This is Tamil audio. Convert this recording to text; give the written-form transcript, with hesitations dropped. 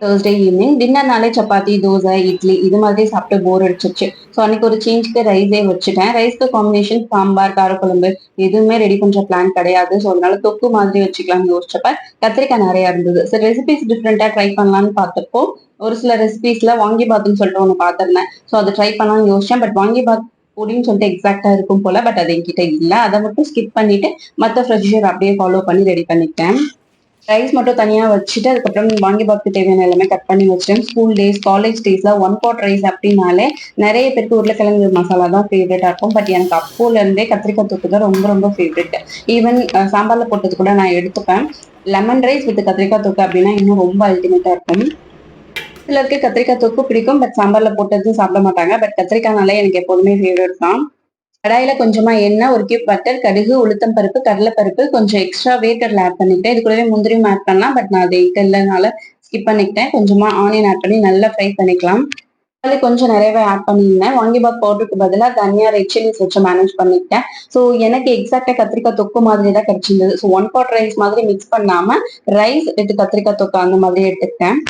தேர்ஸ்டே ஈவினிங் டின்னர்னாலே சப்பாத்தி, தோசை, இட்லி இது மாதிரி சாப்பிட்டு போர் அடிச்சிருச்சு. ஸோ அன்னைக்கு ஒரு சேஞ்சுக்கு ரைஸே வச்சுட்டேன். ரைஸ்க்கு காம்பினேஷன் சாம்பார், காரக்குழம்பு எதுவுமே ரெடி பண்ற பிளான் கிடையாது. ஸோ அதனால தொக்கு மாதிரி வச்சுக்கலாம்னு யோசிச்சப்ப கத்திரிக்காய் நிறைய இருந்தது. சரி ரெசிபிஸ் டிஃப்ரெண்டா ட்ரை பண்ணலாம்னு பார்த்தப்போ ஒரு சில ரெசிபிஸ்ல வாங்கிபாத்துன்னு சொல்லிட்டு ஒண்ணு பார்த்திருந்தேன். ஸோ அதை ட்ரை பண்ணலாம்னு யோசிச்சேன். பட் வாங்கிபாத் பொடின்னு சொல்லிட்டு எக்ஸாக்டா இருக்கும் போல. பட் அது என்கிட்ட இல்ல. அதை மட்டும் ஸ்கிப் பண்ணிட்டு மத்த ப்ரொசீஜர் அப்படியே ஃபாலோ பண்ணி ரெடி பண்ணிட்டேன். ரைஸ் மட்டும் தனியா வச்சுட்டு அதுக்கப்புறம் வாங்கிபாத்துக்கு தேவையான எல்லாமே கட் பண்ணி வச்சுட்டேன். ஸ்கூல் டேஸ், காலேஜ் டேஸ்ல ஒன் பாட் ரைஸ் அப்படின்னாலே நிறைய பேருக்கு உருளைக்கிழங்கு மசாலா தான் ஃபேவரட்டா இருக்கும். பட் எனக்கு அப்போல இருந்தே கத்திரிக்காய் தொக்கு தான் ரொம்ப ரொம்ப ஃபேவரட். ஈவன் சாம்பார்ல போட்டது கூட நான் எடுத்துப்பேன். லெமன் ரைஸ் வித் கத்திரிக்காய் தொக்கு அப்படின்னா இன்னும் ரொம்ப அல்டிமேட்டா இருக்கும். சிலருக்கு கத்திரிக்காய் தொக்கு பிடிக்கும். பட் சாம்பார்ல போட்டது சாப்பிட மாட்டாங்க. பட் கத்திரிக்காய்னாலே எனக்கு எப்போதுமே ஃபேவரட் தான். கடாயில கொஞ்சமா எண்ணெய், ஒரு கியூப் பட்டர், கடுகு, உளுத்தம் பருப்பு, கடலைப்பருப்பு, கொஞ்சம் எக்ஸ்ட்ரா வேர்க்கடலை ஆட் பண்ணிக்கிட்டேன். இது கூடவே முந்திரியும் ஆட் பண்ணலாம். பட் நான் அது இல்லனால ஸ்கிப் பண்ணிக்கிட்டேன். கொஞ்சமா ஆனியன் ஆட் பண்ணி நல்லா ஃப்ரை பண்ணிக்கலாம். தக்காளி கொஞ்சம் நிறையவே ஆட் பண்ணியிருந்தேன். வாங்கிபாத் பவுடருக்கு பதிலா தனியா ரெட் சில்லிஸ் வச்சு மேனேஜ் பண்ணிக்கிட்டேன். ஸோ எனக்கு எக்ஸாக்டா கத்திரிக்காய் தொக்கு மாதிரி தான் கிடைச்சிருந்தது. ஸோ ஒன் பாட் ரைஸ் மாதிரி மிக்ஸ் பண்ணாம ரைஸ் வித் கத்திரிக்காய் தொக்கு அந்த மாதிரி எடுத்துக்கிட்டேன்.